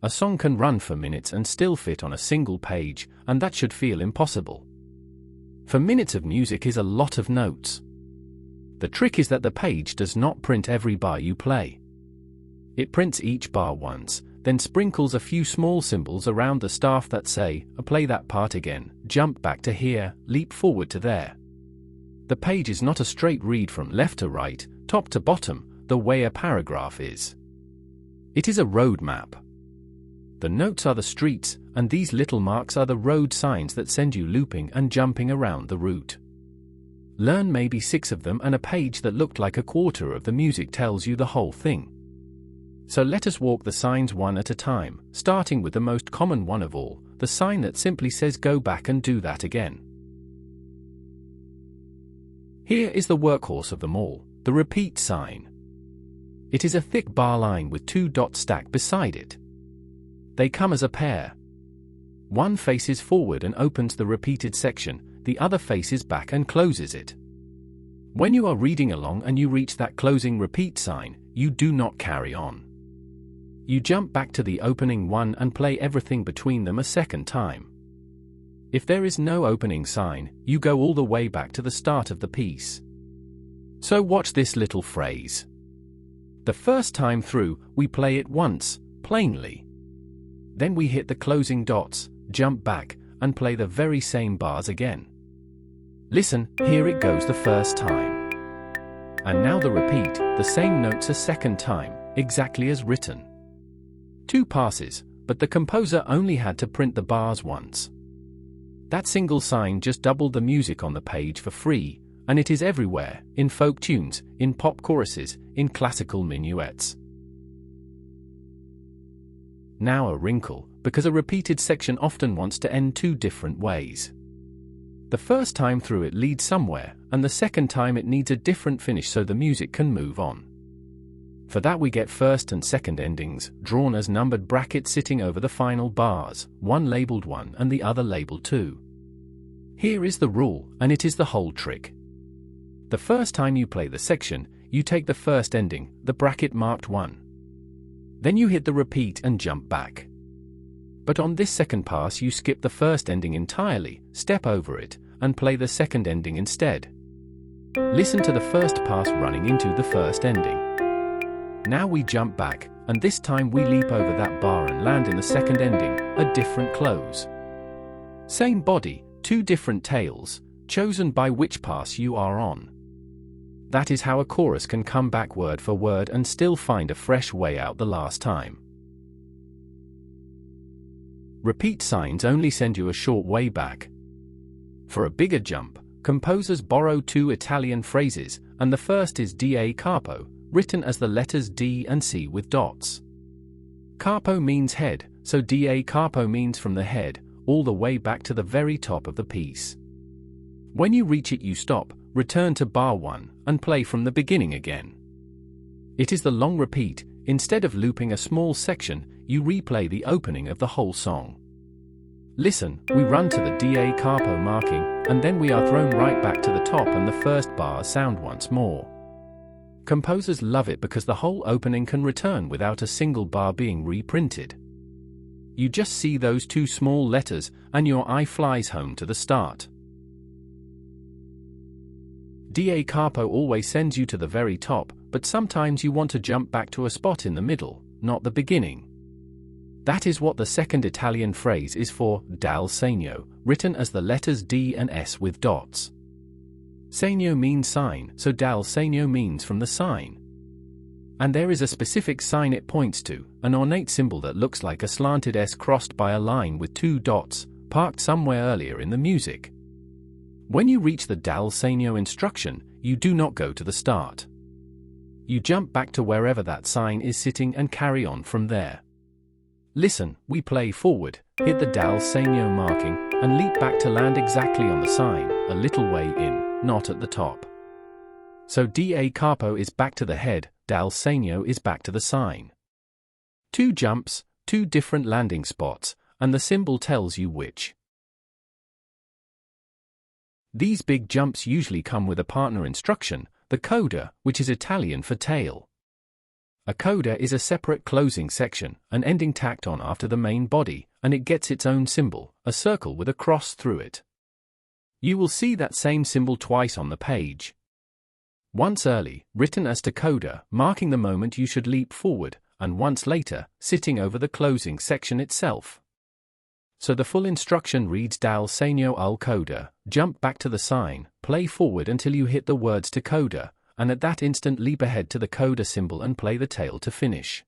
A song can run for minutes and still fit on a single page, and that should feel impossible. For minutes of music is a lot of notes. The trick is that the page does not print every bar you play. It prints each bar once, then sprinkles a few small symbols around the staff that say, play that part again, jump back to here, leap forward to there. The page is not a straight read from left to right, top to bottom, the way a paragraph is. It is a road map. The notes are the streets, and these little marks are the road signs that send you looping and jumping around the route. Learn maybe 6 of them, and a page that looked like a quarter of the music tells you the whole thing. So let us walk the signs one at a time, starting with the most common one of all, the sign that simply says go back and do that again. Here is the workhorse of them all, the repeat sign. It is a thick bar line with 2 dots stacked beside it. They come as a pair. One faces forward and opens the repeated section, the other faces back and closes it. When you are reading along and you reach that closing repeat sign, you do not carry on. You jump back to the opening one and play everything between them a second time. If there is no opening sign, you go all the way back to the start of the piece. So watch this little phrase. The first time through, we play it once, plainly. Then we hit the closing dots, jump back, and play the very same bars again. Listen, here it goes the first time. And now the repeat, the same notes a second time, exactly as written. 2 passes, but the composer only had to print the bars once. That single sign just doubled the music on the page for free, and it is everywhere, in folk tunes, in pop choruses, in classical minuets. Now a wrinkle, because a repeated section often wants to end 2 different ways. The first time through it leads somewhere, and the second time it needs a different finish so the music can move on. For that we get first and second endings, drawn as numbered brackets sitting over the final bars, one labeled 1 and the other labeled 2. Here is the rule, and it is the whole trick. The first time you play the section, you take the first ending, the bracket marked 1. Then you hit the repeat and jump back. But on this second pass you skip the first ending entirely, step over it, and play the second ending instead. Listen to the first pass running into the first ending. Now we jump back, and this time we leap over that bar and land in the second ending, a different close. Same body, 2 different tails, chosen by which pass you are on. That is how a chorus can come back word for word and still find a fresh way out the last time. Repeat signs only send you a short way back. For a bigger jump, composers borrow 2 Italian phrases, and the first is da capo, written as the letters D and C with dots. Capo means head, so da capo means from the head, all the way back to the very top of the piece. When you reach it you stop, return to bar 1, and play from the beginning again. It is the long repeat. Instead of looping a small section, you replay the opening of the whole song. Listen, we run to the da capo marking, and then we are thrown right back to the top and the first bars sound once more. Composers love it because the whole opening can return without a single bar being reprinted. You just see those 2 small letters, and your eye flies home to the start. Da capo always sends you to the very top, but sometimes you want to jump back to a spot in the middle, not the beginning. That is what the second Italian phrase is for, Dal Segno, written as the letters D and S with dots. Segno means sign, so Dal Segno means from the sign. And there is a specific sign it points to, an ornate symbol that looks like a slanted S crossed by a line with 2 dots, parked somewhere earlier in the music. When you reach the Dal Segno instruction, you do not go to the start. You jump back to wherever that sign is sitting and carry on from there. Listen, we play forward, hit the Dal Segno marking, and leap back to land exactly on the sign, a little way in, not at the top. So da capo is back to the head, Dal Segno is back to the sign. 2 jumps, 2 different landing spots, and the symbol tells you which. These big jumps usually come with a partner instruction, the Coda, which is Italian for tail. A coda is a separate closing section, an ending tacked on after the main body, and it gets its own symbol, a circle with a cross through it. You will see that same symbol twice on the page. Once early, written as to coda, marking the moment you should leap forward, and once later, sitting over the closing section itself. So the full instruction reads Dal Segno al Coda, jump back to the sign, play forward until you hit the words to coda, and at that instant leap ahead to the coda symbol and play the tail to finish.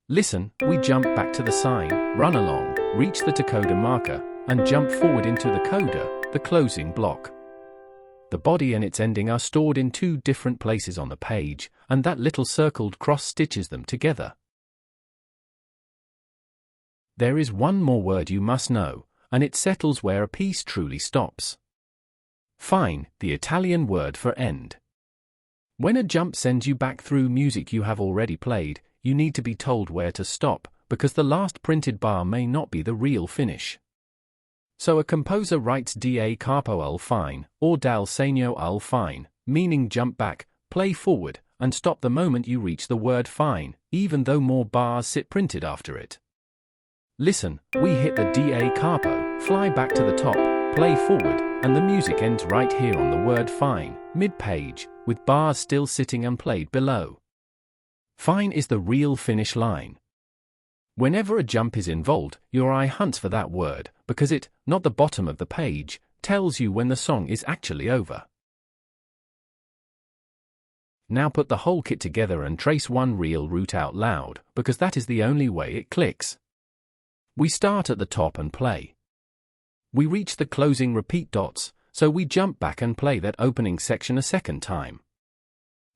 Listen, we jump back to the sign, run along, reach the coda marker, and jump forward into the coda, the closing block. The body and its ending are stored in two different places on the page, and that little circled cross stitches them together. There is one more word you must know, and it settles where a piece truly stops. Fine, the Italian word for end. When a jump sends you back through music you have already played, you need to be told where to stop, because the last printed bar may not be the real finish. So a composer writes Da Capo al fine, or Dal Segno al fine, meaning jump back, play forward, and stop the moment you reach the word fine, even though more bars sit printed after it. Listen, we hit the Da Capo, fly back to the top, play forward, and the music ends right here on the word fine, mid-page, with bars still sitting unplayed below. Fine is the real finish line. Whenever a jump is involved, your eye hunts for that word, because it, not the bottom of the page, tells you when the song is actually over. Now put the whole kit together and trace one real route out loud, because that is the only way it clicks. We start at the top and play. We reach the closing repeat dots, so we jump back and play that opening section a second time.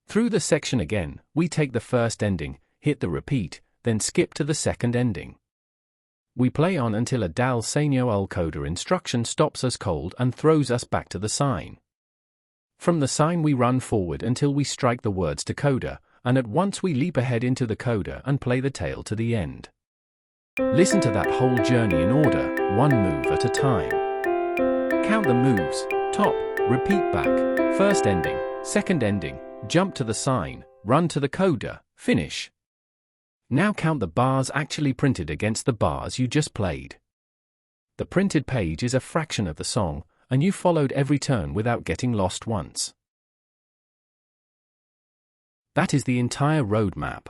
Through the section again, we take the first ending, hit the repeat, then skip to the second ending. We play on until a Dal Segno al Coda instruction stops us cold and throws us back to the sign. From the sign we run forward until we strike the words to coda, and at once we leap ahead into the coda and play the tail to the end. Listen to that whole journey in order, one move at a time. Count the moves: top, repeat back, first ending, second ending, jump to the sign, run to the coda, finish. Now count the bars actually printed against the bars you just played. The printed page is a fraction of the song, and you followed every turn without getting lost once. That is the entire roadmap.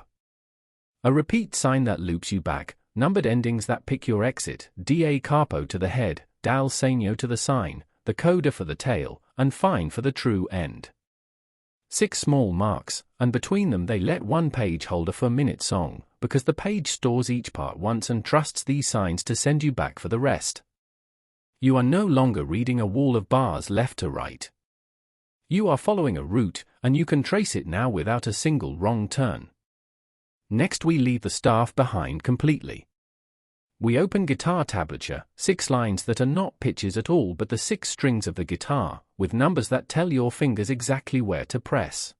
A repeat sign that loops you back, numbered endings that pick your exit, Da Capo to the head, Dal Segno to the sign, the coda for the tail, and fine for the true end. 6 small marks, and between them they let one page hold a 4-minute song, because the page stores each part once and trusts these signs to send you back for the rest. You are no longer reading a wall of bars left to right. You are following a route, and you can trace it now without a single wrong turn. Next we leave the staff behind completely. We open guitar tablature, 6 lines that are not pitches at all but the 6 strings of the guitar, with numbers that tell your fingers exactly where to press.